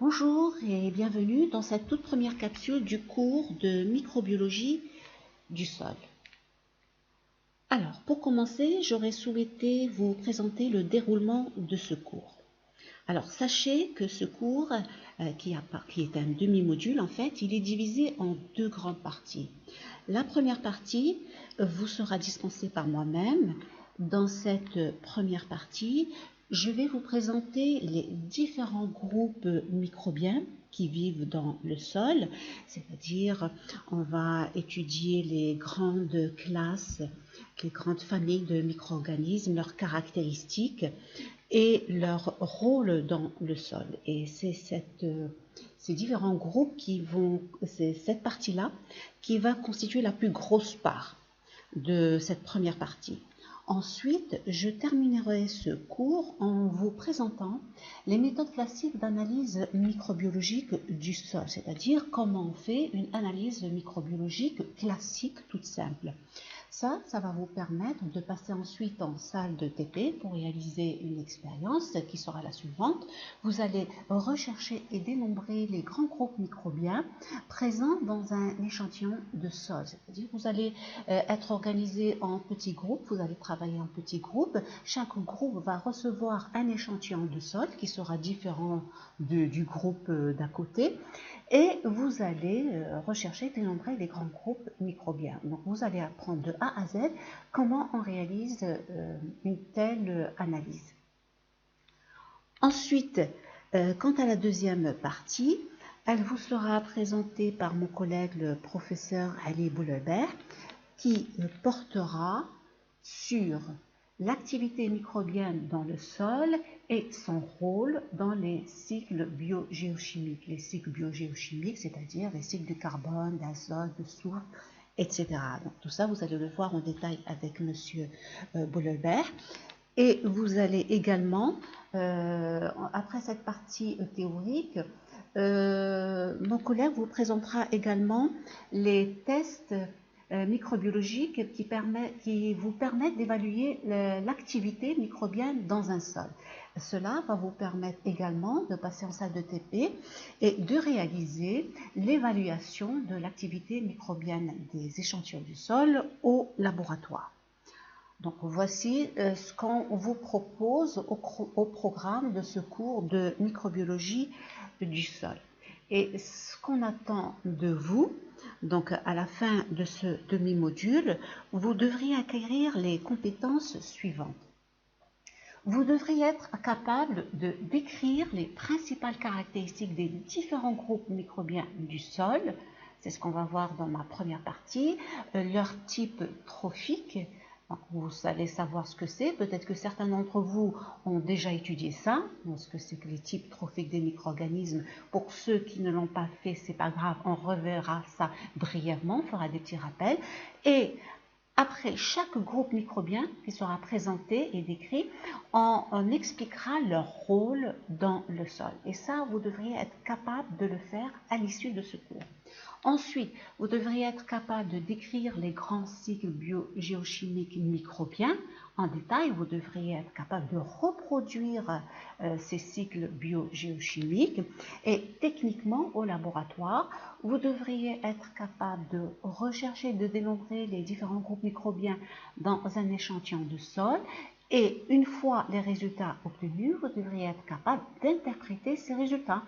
Bonjour et bienvenue dans cette toute première capsule du cours de microbiologie du sol. Alors, pour commencer, j'aurais souhaité vous présenter le déroulement de ce cours. Alors, sachez que ce cours, qui est un demi-module, en fait, il est divisé en deux grandes parties. La première partie vous sera dispensée par moi-même. Dans cette première partie, je vais vous présenter les différents groupes microbiens qui vivent dans le sol, c'est-à-dire on va étudier les grandes classes, les grandes familles de micro-organismes, leurs caractéristiques et leur rôle dans le sol. Et c'est ces différents groupes c'est cette partie-là qui va constituer la plus grosse part de cette première partie. Ensuite, je terminerai ce cours en vous présentant les méthodes classiques d'analyse microbiologique du sol, c'est-à-dire comment on fait une analyse microbiologique classique toute simple. Ça va vous permettre de passer ensuite en salle de TP pour réaliser une expérience qui sera la suivante. Vous allez rechercher et dénombrer les grands groupes microbiens présents dans un échantillon de sol. C'est-à-dire que vous allez être organisé en petits groupes, vous allez travailler en petits groupes. Chaque groupe va recevoir un échantillon de sol qui sera différent du groupe d'à côté. Et vous allez rechercher et dénombrer les grands groupes microbiens. Donc vous allez apprendre de A à Z comment on réalise une telle analyse. Ensuite, quant à la deuxième partie, elle vous sera présentée par mon collègue le professeur Ali Boulebert qui portera sur l'activité microbienne dans le sol et son rôle dans les cycles biogéochimiques. Les cycles biogéochimiques, c'est-à-dire les cycles du carbone, d'azote, de soufre, etc. Donc tout ça, vous allez le voir en détail avec M. Boulebert. Et vous allez également, après cette partie théorique, mon collègue vous présentera également les tests microbiologiques qui vous permettent d'évaluer l'activité microbienne dans un sol. Cela va vous permettre également de passer en salle de TP et de réaliser l'évaluation de l'activité microbienne des échantillons du sol au laboratoire. Donc voici ce qu'on vous propose au programme de ce cours de microbiologie du sol. Et ce qu'on attend de vous, donc à la fin de ce demi-module, vous devriez acquérir les compétences suivantes. Vous devriez être capable de décrire les principales caractéristiques des différents groupes microbiens du sol. C'est ce qu'on va voir dans ma première partie, leur type trophique. Donc, vous allez savoir ce que c'est. Peut-être que certains d'entre vous ont déjà étudié ça, ce que c'est que les types trophiques des micro-organismes. Pour ceux qui ne l'ont pas fait, c'est pas grave, on reverra ça brièvement, on fera des petits rappels. Et après chaque groupe microbien qui sera présenté et décrit, on expliquera leur rôle dans le sol. Et ça, vous devriez être capable de le faire à l'issue de ce cours. Ensuite, vous devriez être capable de décrire les grands cycles biogéochimiques microbiens en détail. Vous devriez être capable de reproduire ces cycles biogéochimiques. Et techniquement, au laboratoire, vous devriez être capable de rechercher, de dénombrer les différents groupes microbiens dans un échantillon de sol. Et une fois les résultats obtenus, vous devriez être capable d'interpréter ces résultats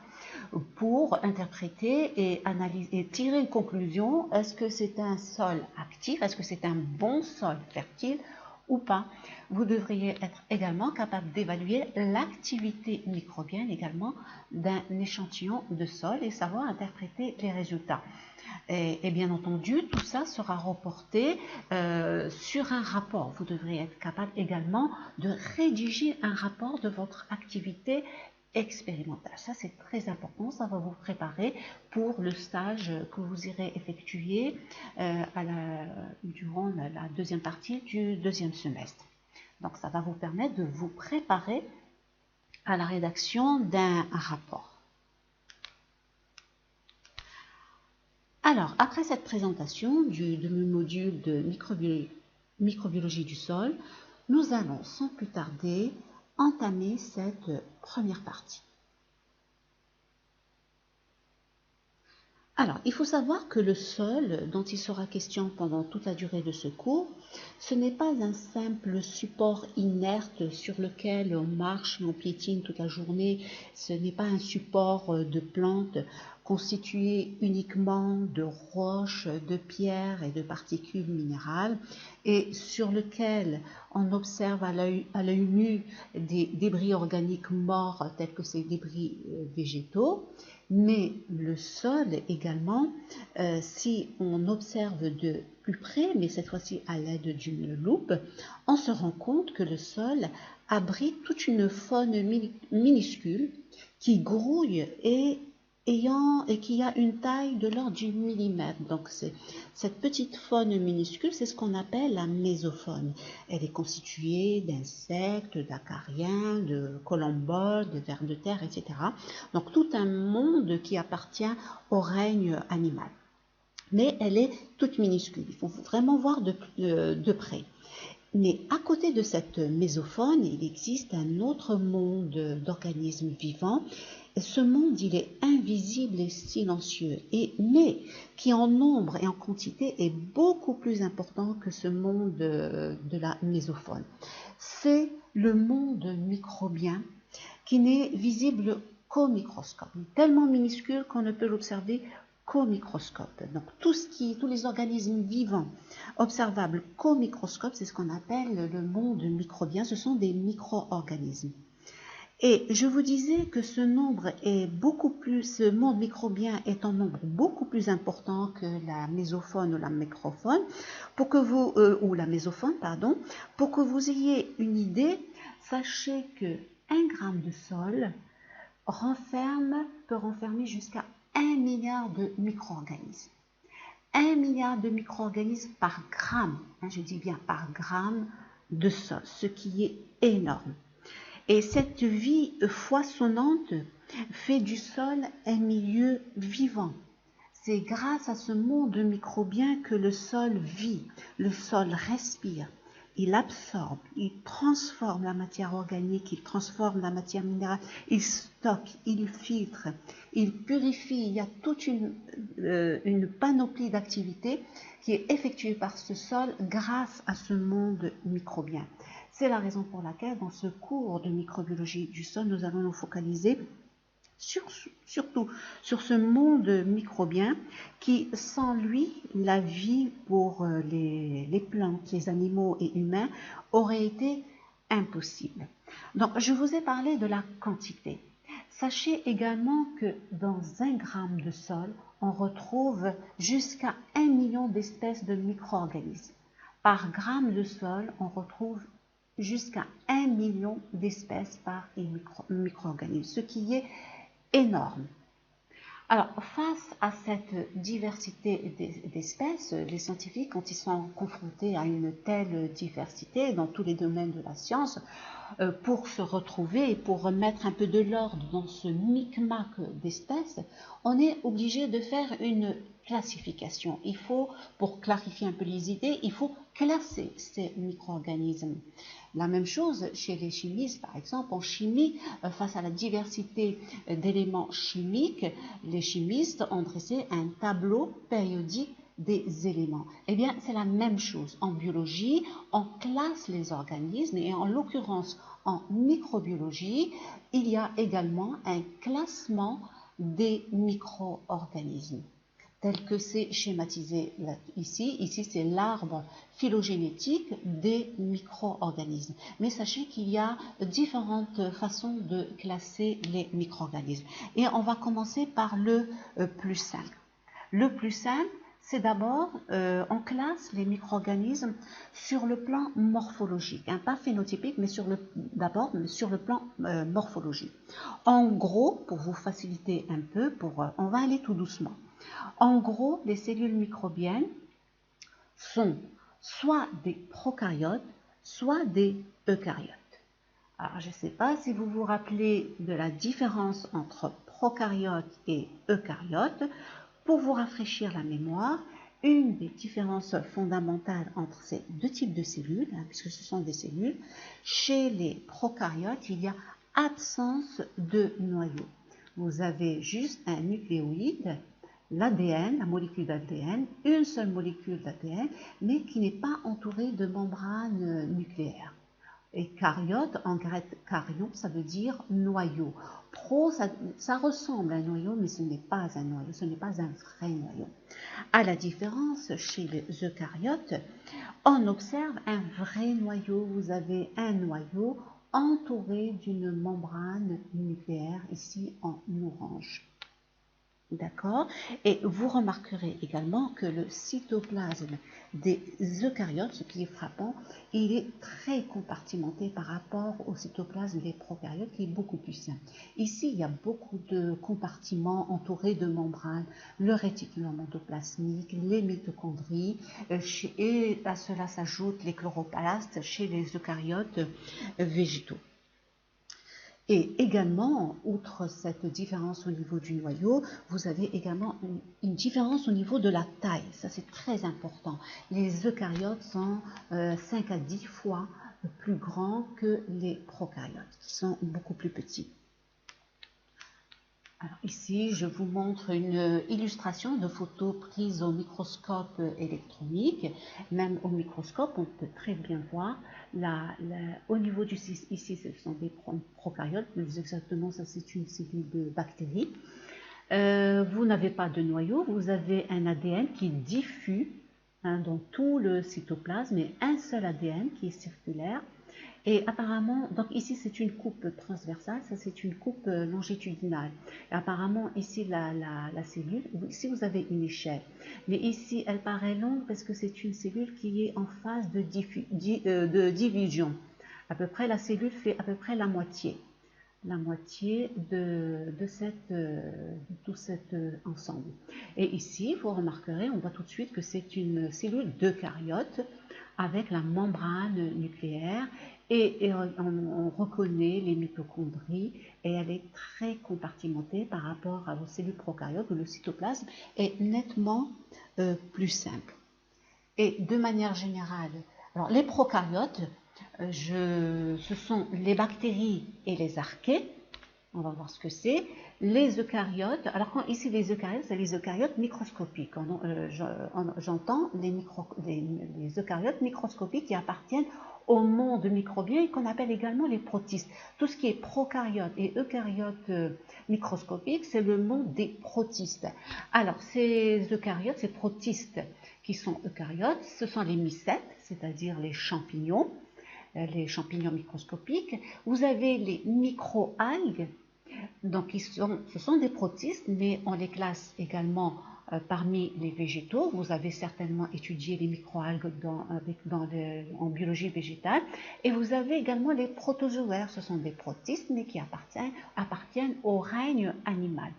pour interpréter et analyser et tirer une conclusion. Est-ce que c'est un sol actif? Est-ce que c'est un bon sol fertile ou pas? Vous devriez être également capable d'évaluer l'activité microbienne également d'un échantillon de sol et savoir interpréter les résultats. Et bien entendu, tout ça sera reporté sur un rapport. Vous devrez être capable également de rédiger un rapport de votre activité expérimentale. Ça, c'est très important. Ça va vous préparer pour le stage que vous irez effectuer durant la deuxième partie du deuxième semestre. Donc, ça va vous permettre de vous préparer à la rédaction d'un rapport. Alors, après cette présentation du demi-module de microbiologie du sol, nous allons sans plus tarder entamer cette première partie. Alors, il faut savoir que le sol, dont il sera question pendant toute la durée de ce cours, ce n'est pas un simple support inerte sur lequel on marche et on piétine toute la journée. Ce n'est pas un support de plantes constitué uniquement de roches, de pierres et de particules minérales, et sur lequel on observe à l'œil nu des débris organiques morts tels que ces débris végétaux. Mais le sol également, si on observe de plus près, mais cette fois-ci à l'aide d'une loupe, on se rend compte que le sol abrite toute une faune minuscule qui grouille et qui a une taille de l'ordre du millimètre. Donc cette petite faune minuscule, c'est ce qu'on appelle la mésofaune. Elle est constituée d'insectes, d'acariens, de collemboles, de vers de terre, etc. Donc tout un monde qui appartient au règne animal. Mais elle est toute minuscule, il faut vraiment voir de près. Mais à côté de cette mésofaune, il existe un autre monde d'organismes vivants. Ce monde, il est invisible et silencieux, mais qui en nombre et en quantité est beaucoup plus important que ce monde de la mésofaune. C'est le monde microbien qui n'est visible qu'au microscope, tellement minuscule qu'on ne peut l'observer qu'au microscope. Donc tous les organismes vivants observables qu'au microscope, c'est ce qu'on appelle le monde microbien, ce sont des micro-organismes. Et je vous disais que ce monde microbien est en nombre beaucoup plus important que la mésofaune ou la microfaune, ou la mésofaune, pardon, pour que vous ayez une idée, sachez que 1 gramme de sol peut renfermer jusqu'à 1 milliard de micro-organismes. 1 milliard de micro-organismes par gramme, je dis bien par gramme de sol, ce qui est énorme. Et cette vie foisonnante fait du sol un milieu vivant. C'est grâce à ce monde microbien que le sol vit, le sol respire. Il absorbe, il transforme la matière organique, il transforme la matière minérale, il stocke, il filtre, il purifie. Il y a toute une panoplie d'activités qui est effectuée par ce sol grâce à ce monde microbien. C'est la raison pour laquelle dans ce cours de microbiologie du sol, nous allons nous focaliser surtout sur ce monde microbien qui, sans lui, la vie pour les plantes, les animaux et humains aurait été impossible. Donc, je vous ai parlé de la quantité. Sachez également que dans 1 gramme de sol, on retrouve jusqu'à 1 million d'espèces de micro-organismes. Par gramme de sol, on retrouve jusqu'à 1 million d'espèces par micro-organisme, ce qui est énorme. Alors, face à cette diversité d'espèces, les scientifiques, quand ils sont confrontés à une telle diversité dans tous les domaines de la science, pour se retrouver et pour remettre un peu de l'ordre dans ce micmac d'espèces, on est obligé de faire une classification. Il faut, pour clarifier un peu les idées, il faut classer ces micro-organismes. La même chose chez les chimistes, par exemple, en chimie, face à la diversité d'éléments chimiques, les chimistes ont dressé un tableau périodique des éléments. Eh bien, c'est la même chose. En biologie, on classe les organismes et en l'occurrence, en microbiologie, il y a également un classement des micro-organismes tel que c'est schématisé ici. Ici, c'est l'arbre phylogénétique des micro-organismes. Mais sachez qu'il y a différentes façons de classer les micro-organismes. Et on va commencer par le plus simple. Le plus simple, c'est d'abord, on classe les micro-organismes sur le plan morphologique, pas phénotypique, mais d'abord sur le plan morphologique. En gros, pour vous faciliter un peu, on va aller tout doucement. En gros, les cellules microbiennes sont soit des prokaryotes, soit des eucaryotes. Alors, je ne sais pas si vous vous rappelez de la différence entre prokaryotes et eucaryotes. Pour vous rafraîchir la mémoire, une des différences fondamentales entre ces deux types de cellules, puisque ce sont des cellules, chez les prokaryotes, il y a absence de noyau. Vous avez juste un nucléoïde l'ADN, la molécule d'ADN, une seule molécule d'ADN, mais qui n'est pas entourée de membrane nucléaire. Et caryote, en grec caryon, ça veut dire noyau. Ça ressemble à un noyau, mais ce n'est pas un noyau, ce n'est pas un vrai noyau. À la différence, chez les eucaryotes, on observe un vrai noyau. Vous avez un noyau entouré d'une membrane nucléaire, ici en orange. D'accord? Et vous remarquerez également que le cytoplasme des eucaryotes, ce qui est frappant, il est très compartimenté par rapport au cytoplasme des prokaryotes qui est beaucoup plus simple. Ici, il y a beaucoup de compartiments entourés de membranes, le réticulum endoplasmique, les mitochondries, et à cela s'ajoutent les chloroplastes chez les eucaryotes végétaux. Et également, outre cette différence au niveau du noyau, vous avez également une différence au niveau de la taille. Ça, c'est très important. Les eucaryotes sont 5 à 10 fois plus grands que les prokaryotes, qui sont beaucoup plus petits. Alors ici, je vous montre une illustration de photos prises au microscope électronique. Même au microscope, on peut très bien voir au niveau du ici, ce sont des prokaryotes, plus exactement, ça c'est une cellule de bactéries. Vous n'avez pas de noyau, vous avez un ADN qui est diffus dans tout le cytoplasme, et un seul ADN qui est circulaire. Et apparemment, donc ici c'est une coupe transversale, ça c'est une coupe longitudinale. Et apparemment ici la cellule, ici vous avez une échelle, mais ici elle paraît longue parce que c'est une cellule qui est en phase de division. À peu près la cellule fait à peu près la moitié de tout cet ensemble. Et ici, vous remarquerez, on voit tout de suite que c'est une cellule d'eucaryote avec la membrane nucléaire et on reconnaît les mitochondries et elle est très compartimentée par rapport aux cellules prokaryotes où le cytoplasme est nettement plus simple. Et de manière générale, alors les prokaryotes, ce sont les bactéries et les archées. On va voir ce que c'est. Les eucaryotes, alors ici les eucaryotes, c'est les eucaryotes microscopiques. J'entends les eucaryotes microscopiques qui appartiennent au monde microbien et qu'on appelle également les protistes. Tout ce qui est prokaryotes et eucaryotes microscopiques, c'est le monde des protistes. Alors ces eucaryotes, ces protistes qui sont eucaryotes, ce sont les mycètes, c'est-à-dire les champignons microscopiques. Vous avez les microalgues, donc ce sont des protistes, mais on les classe également parmi les végétaux. Vous avez certainement étudié les microalgues en biologie végétale. Et vous avez également les protozoaires, ce sont des protistes, mais qui appartiennent au règne animal.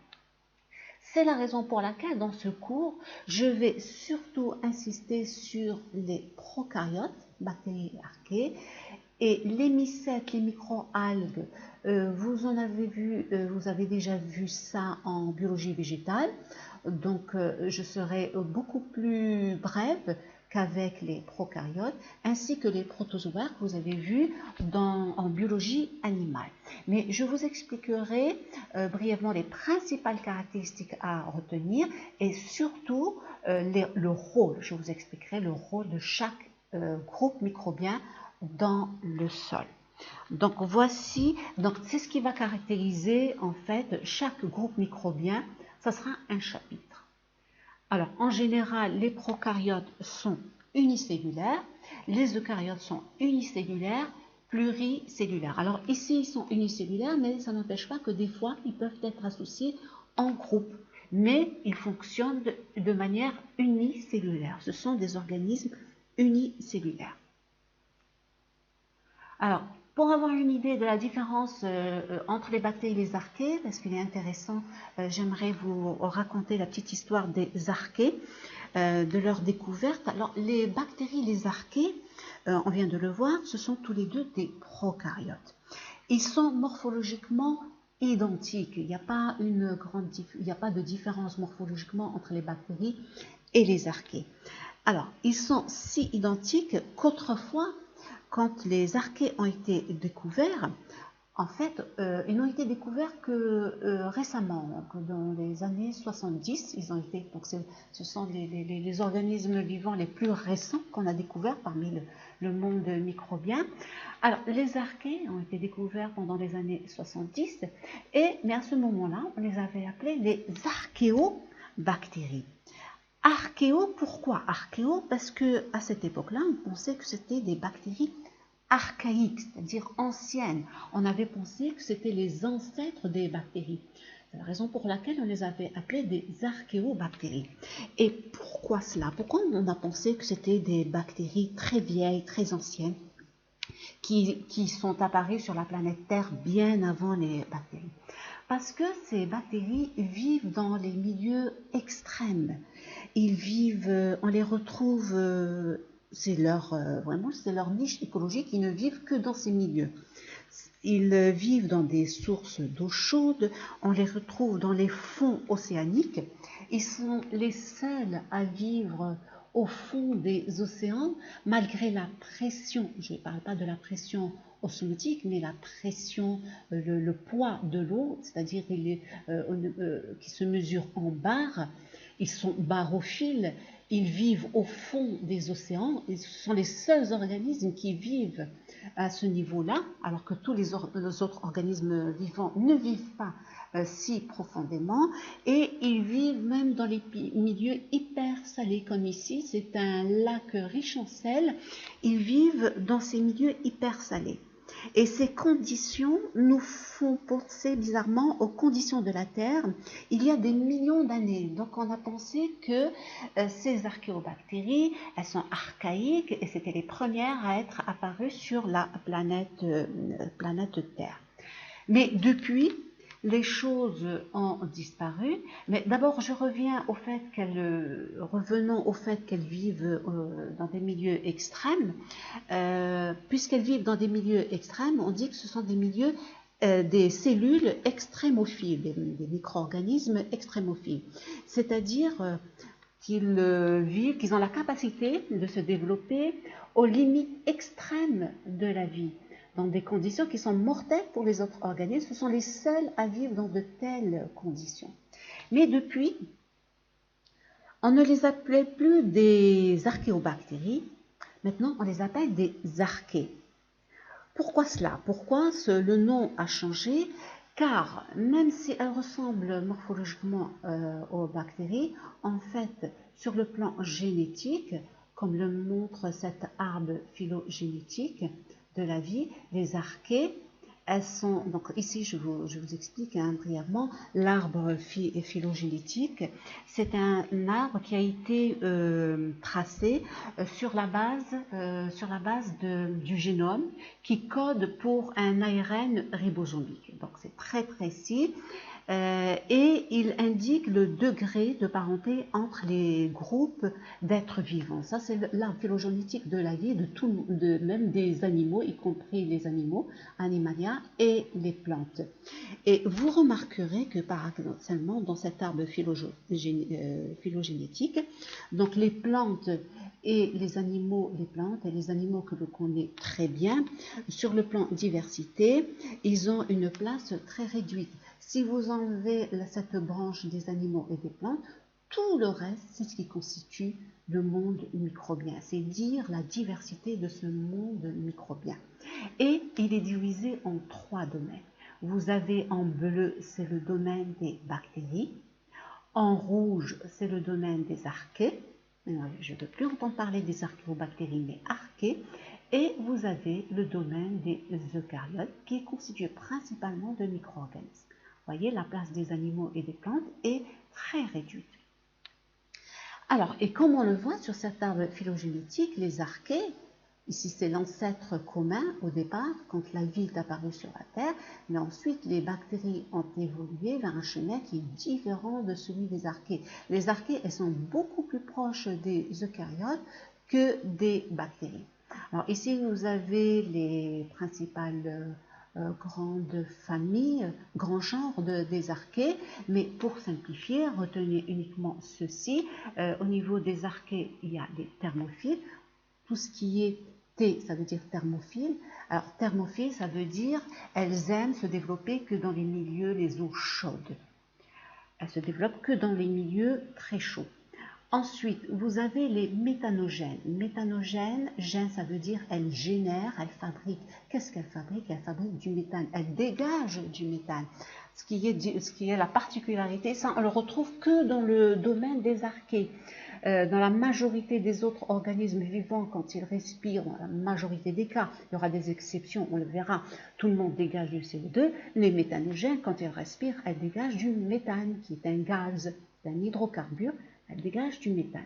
C'est la raison pour laquelle, dans ce cours, je vais surtout insister sur les prokaryotes, bactéries et archées, et les mycètes, les microalgues, vous avez déjà vu ça en biologie végétale, donc je serai beaucoup plus brève qu'avec les prokaryotes, ainsi que les protozoaires que vous avez vus en biologie animale. Mais je vous expliquerai brièvement les principales caractéristiques à retenir et surtout le rôle. Je vous expliquerai le rôle de chaque groupe microbien dans le sol. Donc voici, c'est ce qui va caractériser en fait chaque groupe microbien. Ça sera un chapitre. Alors en général, les prokaryotes sont unicellulaires, les eucaryotes sont unicellulaires, pluricellulaires. Alors ici ils sont unicellulaires, mais ça n'empêche pas que des fois ils peuvent être associés en groupe, mais ils fonctionnent de manière unicellulaire. Ce sont des organismes unicellulaires. Alors, pour avoir une idée de la différence entre les bactéries et les archées, parce qu'il est intéressant, j'aimerais vous raconter la petite histoire des archées, de leur découverte. Alors, les bactéries et les archées, on vient de le voir, ce sont tous les deux des prokaryotes. Ils sont morphologiquement identiques. Il n'y a pas de différence morphologiquement entre les bactéries et les archées. Alors, ils sont si identiques qu'autrefois, quand les archées ont été découverts, En fait, ils n'ont été découverts que récemment, donc dans les années 70. Ils ont été, donc ce sont les organismes vivants les plus récents qu'on a découverts parmi le monde microbien. Alors, les archées ont été découverts pendant les années 70, mais à ce moment-là, on les avait appelés les archéobactéries. Archéo, pourquoi archéo? Parce que à cette époque-là, on pensait que c'était des bactéries archaïques, c'est-à-dire anciennes. On avait pensé que c'était les ancêtres des bactéries. C'est la raison pour laquelle on les avait appelés des archéobactéries. Et pourquoi cela? Pourquoi on a pensé que c'était des bactéries très vieilles, très anciennes, qui sont apparues sur la planète Terre bien avant les bactéries? Parce que ces bactéries vivent dans les milieux extrêmes. Ils vivent, on les retrouve, vraiment, c'est leur niche écologique, ils ne vivent que dans ces milieux. Ils vivent dans des sources d'eau chaude, on les retrouve dans les fonds océaniques. Ils sont les seuls à vivre au fond des océans, malgré la pression, je ne parle pas de la pression osmotique, mais la pression, le poids de l'eau, c'est-à-dire qui se mesure en bar. Ils sont barophiles, ils vivent au fond des océans, et ce sont les seuls organismes qui vivent à ce niveau-là, alors que tous les autres organismes vivants ne vivent pas si profondément, et ils vivent même dans les milieux hyper salés, comme ici, c'est un lac riche en sel, ils vivent dans ces milieux hyper salés. Et ces conditions nous font penser bizarrement aux conditions de la Terre il y a des millions d'années. Donc on a pensé que ces archéobactéries, elles sont archaïques et c'était les premières à être apparues sur la planète Terre. Mais depuis, les choses ont disparu. Mais d'abord, revenons au fait qu'elles vivent dans des milieux extrêmes. Puisqu'elles vivent dans des milieux extrêmes, on dit que ce sont des milieux, des cellules extrémophiles, des micro-organismes extrémophiles. C'est-à-dire qu'ils ont la capacité de se développer aux limites extrêmes de la vie, dans des conditions qui sont mortelles pour les autres organismes. Ce sont les seuls à vivre dans de telles conditions. Mais depuis, on ne les appelait plus des archéobactéries, maintenant on les appelle des archées. Pourquoi cela? Pourquoi le nom a changé? Car même si elles ressemblent morphologiquement aux bactéries, en fait, sur le plan génétique, comme le montre cet arbre phylogénétique de la vie, les archées, elles sont, donc ici je vous explique brièvement, l'arbre phylogénétique, c'est un arbre qui a été tracé sur la base du génome qui code pour un ARN ribosomique. Donc c'est très précis. Et il indique le degré de parenté entre les groupes d'êtres vivants. Ça, c'est l'arbre phylogénétique de la vie, même des animaux, y compris les animaux, Animalia, et les plantes. Et vous remarquerez que paradoxalement, dans cet arbre phylogénétique, donc les plantes et les animaux, que l'on connaît très bien, sur le plan diversité, ils ont une place très réduite. Si vous enlevez cette branche des animaux et des plantes, tout le reste, c'est ce qui constitue le monde microbien, c'est dire la diversité de ce monde microbien. Et il est divisé en 3 domaines. Vous avez en bleu, c'est le domaine des bactéries. En rouge, c'est le domaine des archées. Je ne veux plus entendre parler des archéobactéries, mais archées. Et vous avez le domaine des eucaryotes, qui est constitué principalement de micro-organismes. Vous voyez, la place des animaux et des plantes est très réduite. Alors, et comme on le voit sur cet arbre phylogénétique, les archées, ici c'est l'ancêtre commun au départ, quand la vie est apparue sur la Terre, mais ensuite les bactéries ont évolué vers un chemin qui est différent de celui des archées. Les archées, elles sont beaucoup plus proches des eucaryotes que des bactéries. Alors ici, vous avez les principales grandes familles, grands genres des archées, mais pour simplifier, retenez uniquement ceci. Au niveau des archées, il y a les thermophiles, tout ce qui est T, ça veut dire thermophile. Alors, thermophile, ça veut dire elles aiment se développer que dans les milieux, les eaux chaudes. Elles se développent que dans les milieux très chauds. Ensuite, vous avez les méthanogènes. Méthanogènes, gène, ça veut dire elles génèrent, elles fabriquent. Qu'est-ce qu'elles fabriquent? Elles fabriquent du méthane. Elles dégagent du méthane. Ce qui est la particularité, ça on le retrouve que dans le domaine des archées. Dans la majorité des autres organismes vivants, quand ils respirent, dans la majorité des cas, il y aura des exceptions, on le verra, tout le monde dégage du CO2. Les méthanogènes, quand ils respirent, elles dégagent du méthane, qui est un gaz, un hydrocarbure. Elle dégage du méthane.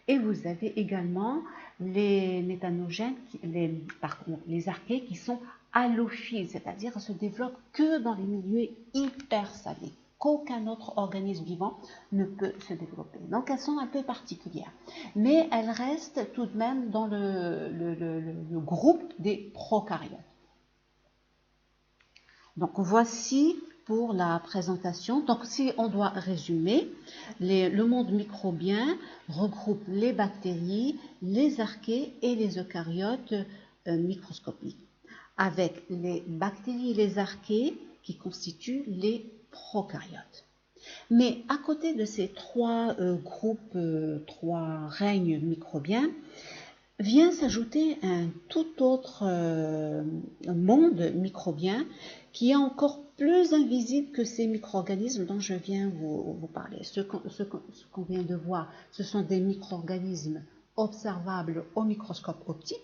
Et vous avez également les méthanogènes, les archées qui sont halophiles, c'est-à-dire qu'elles se développent que dans les milieux hyper salés, qu'aucun autre organisme vivant ne peut se développer. Donc elles sont un peu particulières. Mais elles restent tout de même dans le groupe des prokaryotes. Donc voici pour la présentation. Donc si on doit résumer, le monde microbien regroupe les bactéries, les archées et les eucaryotes microscopiques, avec les bactéries et les archées qui constituent les prokaryotes. Mais à côté de ces trois groupes, trois règnes microbiens, vient s'ajouter un tout autre monde microbien qui est encore plus invisible que ces micro-organismes dont je viens vous parler. Ce qu'on vient de voir, ce sont des micro-organismes observables au microscope optique,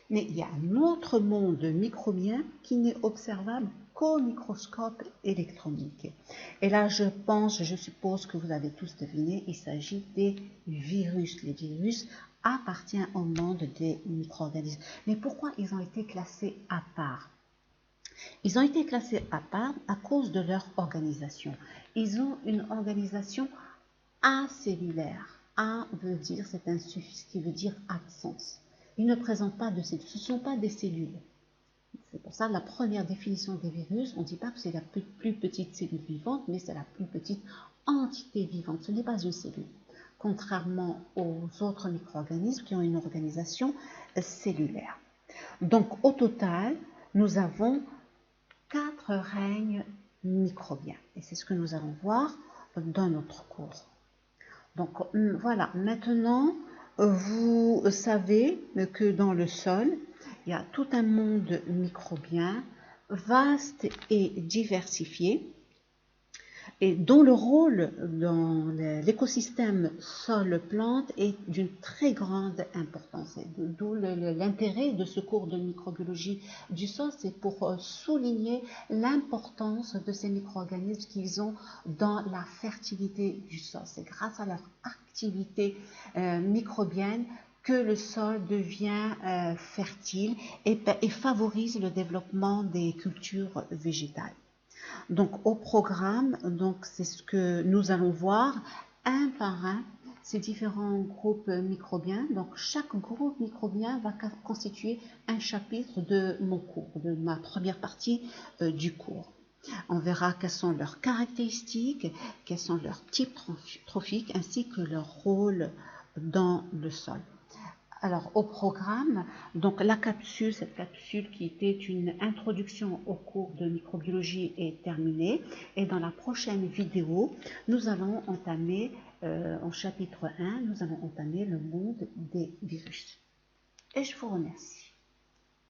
mais il y a un autre monde microbien qui n'est observable qu'au microscope électronique. Et là, je suppose que vous avez tous deviné, il s'agit des virus. Les virus appartiennent au monde des micro-organismes. Mais pourquoi ils ont été classés à part? Ils ont été classés à part à cause de leur organisation. Ils ont une organisation acellulaire. A veut dire, c'est un suffixe qui veut dire absence. Ils ne présentent pas de cellules, ce ne sont pas des cellules. C'est pour ça la première définition des virus, on ne dit pas que c'est la plus petite cellule vivante, mais c'est la plus petite entité vivante. Ce n'est pas une cellule, contrairement aux autres micro-organismes qui ont une organisation cellulaire. Donc au total, nous avons 4 règnes microbiens. Et c'est ce que nous allons voir dans notre cours. Donc voilà, maintenant vous savez que dans le sol, il y a tout un monde microbien vaste et diversifié, et dont le rôle dans l'écosystème sol-plante est d'une très grande importance. D'où l'intérêt de ce cours de microbiologie du sol, c'est pour souligner l'importance de ces micro-organismes qu'ils ont dans la fertilité du sol. C'est grâce à leur activité microbienne que le sol devient fertile et favorise le développement des cultures végétales. Donc au programme, c'est ce que nous allons voir un par un, ces différents groupes microbiens. Donc chaque groupe microbien va constituer un chapitre de mon cours, de ma première partie du cours. On verra quelles sont leurs caractéristiques, quels sont leurs types trophiques, ainsi que leur rôle dans le sol. Alors au programme, donc cette capsule qui était une introduction au cours de microbiologie est terminée, et dans la prochaine vidéo, nous allons entamer, en chapitre 1, nous allons entamer le monde des virus. Et je vous remercie.